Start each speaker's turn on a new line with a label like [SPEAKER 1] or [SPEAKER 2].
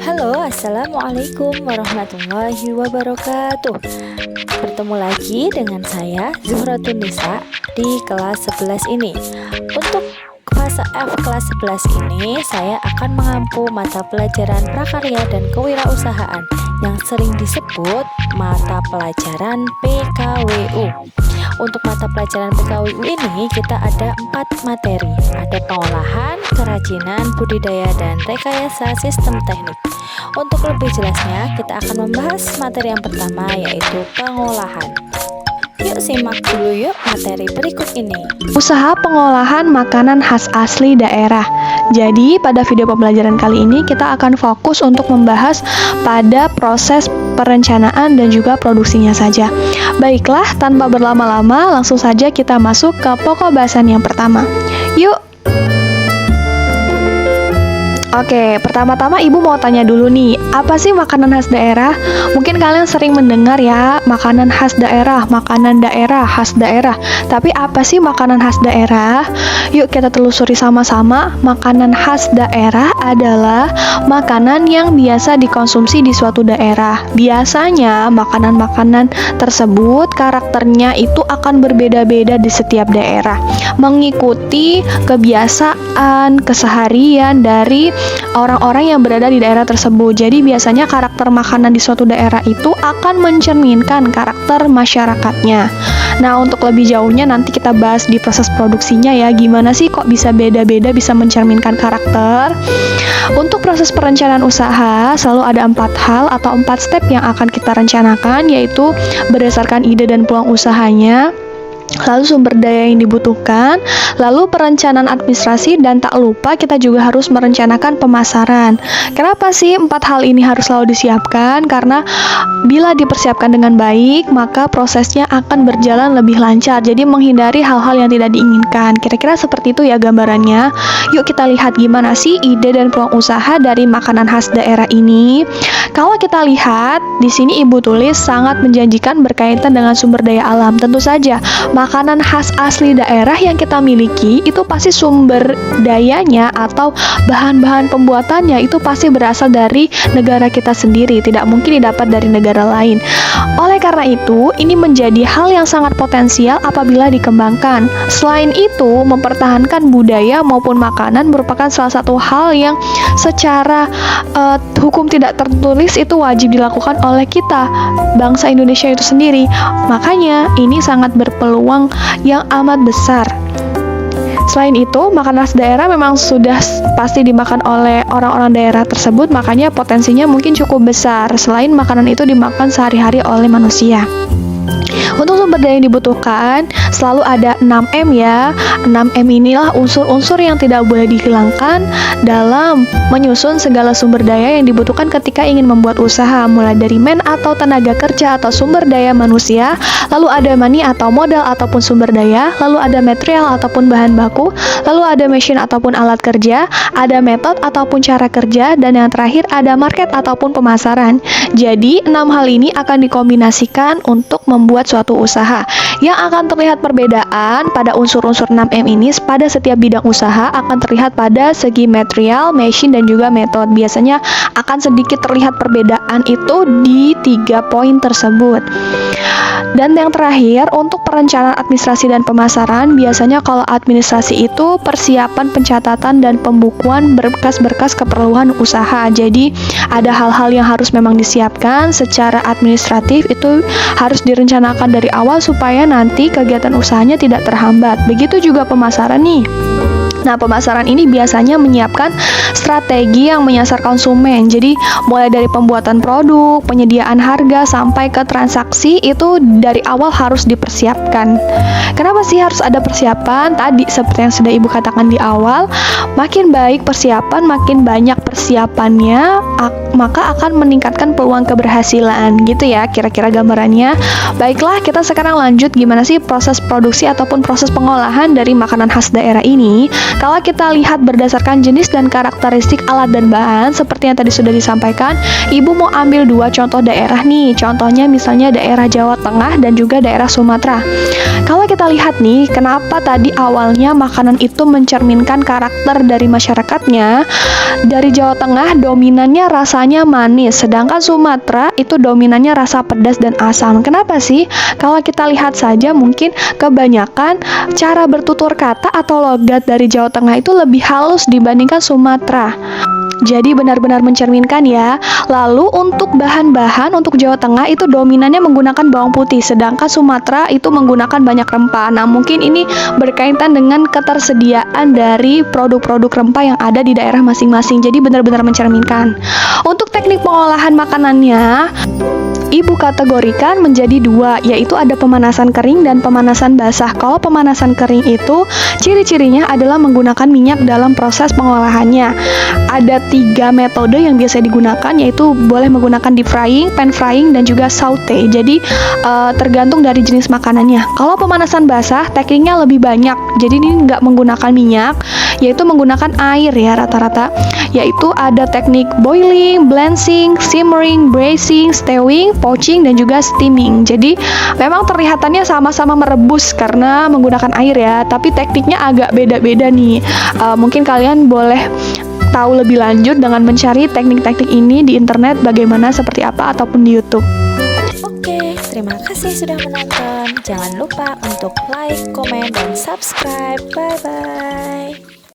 [SPEAKER 1] Halo, Assalamualaikum warahmatullahi wabarakatuh. Bertemu lagi dengan saya, Zuhratun Nisa, di kelas 11 ini. Untuk fase F kelas 11 ini, saya akan mengampu mata pelajaran prakarya dan kewirausahaan yang sering disebut mata pelajaran PKWU. Untuk mata pelajaran PKWU ini kita ada 4 materi. Ada pengolahan, kerajinan, budidaya, dan rekayasa sistem teknik. Untuk lebih jelasnya, kita akan membahas materi yang pertama, yaitu pengolahan. Yuk simak dulu yuk materi berikut ini.
[SPEAKER 2] Usaha pengolahan makanan khas asli daerah. Jadi pada video pembelajaran kali ini kita akan fokus untuk membahas pada proses perencanaan dan juga produksinya saja. Baiklah, tanpa berlama-lama langsung saja kita masuk ke pokok bahasan yang pertama. Yuk. Oke, pertama-tama Ibu mau tanya dulu nih, apa sih makanan khas daerah? Mungkin kalian sering mendengar ya, makanan khas daerah, makanan daerah, khas daerah. Tapi apa sih makanan khas daerah? Yuk kita telusuri sama-sama. Makanan khas daerah adalah makanan yang biasa dikonsumsi di suatu daerah. Biasanya makanan-makanan tersebut karakternya itu akan berbeda-beda di setiap daerah, mengikuti kebiasaan keseharian dari orang-orang yang berada di daerah tersebut. Jadi biasanya karakter makanan di suatu daerah itu akan mencerminkan karakter masyarakatnya. Nah, untuk lebih jauhnya nanti kita bahas di proses produksinya ya, gimana sih kok bisa beda-beda, bisa mencerminkan karakter. Untuk proses perencanaan usaha selalu ada 4 hal atau 4 step yang akan kita rencanakan, yaitu berdasarkan ide dan peluang usahanya, lalu sumber daya yang dibutuhkan, lalu perencanaan administrasi, dan tak lupa kita juga harus merencanakan pemasaran. Kenapa sih 4 hal ini harus selalu disiapkan? Karena bila dipersiapkan dengan baik, maka prosesnya akan berjalan lebih lancar, jadi menghindari hal-hal yang tidak diinginkan. Kira-kira seperti itu ya gambarannya. Yuk kita lihat gimana sih ide dan peluang usaha dari makanan khas daerah ini. Kalau kita lihat, di sini Ibu tulis sangat menjanjikan berkaitan dengan sumber daya alam. Tentu saja, makanan khas asli daerah yang kita miliki itu pasti sumber dayanya atau bahan-bahan pembuatannya itu pasti berasal dari negara kita sendiri, tidak mungkin didapat dari negara lain. Oleh karena itu, ini menjadi hal yang sangat potensial apabila dikembangkan. Selain itu, mempertahankan budaya maupun makanan merupakan salah satu hal yang secara hukum tidak tertulis itu wajib dilakukan oleh kita, bangsa Indonesia itu sendiri. Makanya, ini sangat berpeluang yang amat besar. Selain itu, makanan khas daerah memang sudah pasti dimakan oleh orang-orang daerah tersebut, makanya potensinya mungkin cukup besar selain makanan itu dimakan sehari-hari oleh manusia. Untuk sumber daya yang dibutuhkan selalu ada 6M ya. 6M inilah unsur-unsur yang tidak boleh dihilangkan dalam menyusun segala sumber daya yang dibutuhkan ketika ingin membuat usaha, mulai dari man atau tenaga kerja atau sumber daya manusia, lalu ada money atau modal ataupun sumber daya, lalu ada material ataupun bahan baku, lalu ada mesin ataupun alat kerja, ada metode ataupun cara kerja, dan yang terakhir ada market ataupun pemasaran. Jadi 6 hal ini akan dikombinasikan untuk membuat suatu usaha. Yang akan terlihat perbedaan pada unsur-unsur 6M ini pada setiap bidang usaha akan terlihat pada segi material, mesin, dan juga metode. Biasanya akan sedikit terlihat perbedaan itu di 3 poin tersebut. Dan yang terakhir, untuk perencanaan administrasi dan pemasaran, biasanya kalau administrasi itu persiapan pencatatan dan pembukuan berkas-berkas keperluan usaha. Jadi ada hal-hal yang harus memang disiapkan secara administratif, itu harus direncanakan dari awal supaya nanti kegiatan usahanya tidak terhambat. Begitu juga pemasaran nih. Nah, pemasaran ini biasanya menyiapkan strategi yang menyasar konsumen. Jadi, mulai dari pembuatan produk, penyediaan harga, sampai ke transaksi, itu dari awal harus dipersiapkan. Kenapa sih harus ada persiapan? Tadi, seperti yang sudah Ibu katakan di awal, makin baik persiapan, makin banyak persiapannya, maka akan meningkatkan peluang keberhasilan. Gitu ya, kira-kira gambarannya. Baiklah, kita sekarang lanjut gimana sih proses produksi ataupun proses pengolahan dari makanan khas daerah ini. Kalau kita lihat berdasarkan jenis dan karakteristik alat dan bahan, seperti yang tadi sudah disampaikan, Ibu mau ambil dua contoh daerah nih. Contohnya misalnya daerah Jawa Tengah dan juga daerah Sumatera. Kalau kita lihat nih, kenapa tadi awalnya makanan itu mencerminkan karakter dari masyarakatnya? Dari Jawa Tengah dominannya rasanya manis, sedangkan Sumatera itu dominannya rasa pedas dan asam. Kenapa sih? Kalau kita lihat saja mungkin kebanyakan cara bertutur kata atau logat dari Jawa Tengah itu lebih halus dibandingkan Sumatera. Jadi benar-benar mencerminkan ya. Lalu untuk bahan-bahan untuk Jawa Tengah itu dominannya menggunakan bawang putih, sedangkan Sumatera itu menggunakan banyak rempah. Nah, mungkin ini berkaitan dengan ketersediaan dari produk-produk rempah yang ada di daerah masing-masing. Jadi benar-benar mencerminkan. Untuk teknik pengolahan makanannya, Ibu kategorikan menjadi dua, yaitu ada pemanasan kering dan pemanasan basah. Kalau pemanasan kering itu ciri-cirinya adalah menggunakan minyak dalam proses pengolahannya. Ada 3 metode yang biasa digunakan, yaitu boleh menggunakan deep frying, pan frying, dan juga saute. Jadi tergantung dari jenis makanannya. Kalau pemanasan basah tekniknya lebih banyak, jadi ini nggak menggunakan minyak, yaitu menggunakan air ya rata-rata. Yaitu ada teknik boiling, blanching, simmering, braising, stewing, poaching, dan juga steaming. Jadi memang terlihatannya sama-sama merebus karena menggunakan air ya, tapi tekniknya agak beda-beda nih. Mungkin kalian boleh tahu lebih lanjut dengan mencari teknik-teknik ini di internet bagaimana seperti apa ataupun di YouTube.
[SPEAKER 1] Oke, terima kasih sudah menonton. Jangan lupa untuk like, komen, dan subscribe. Bye-bye.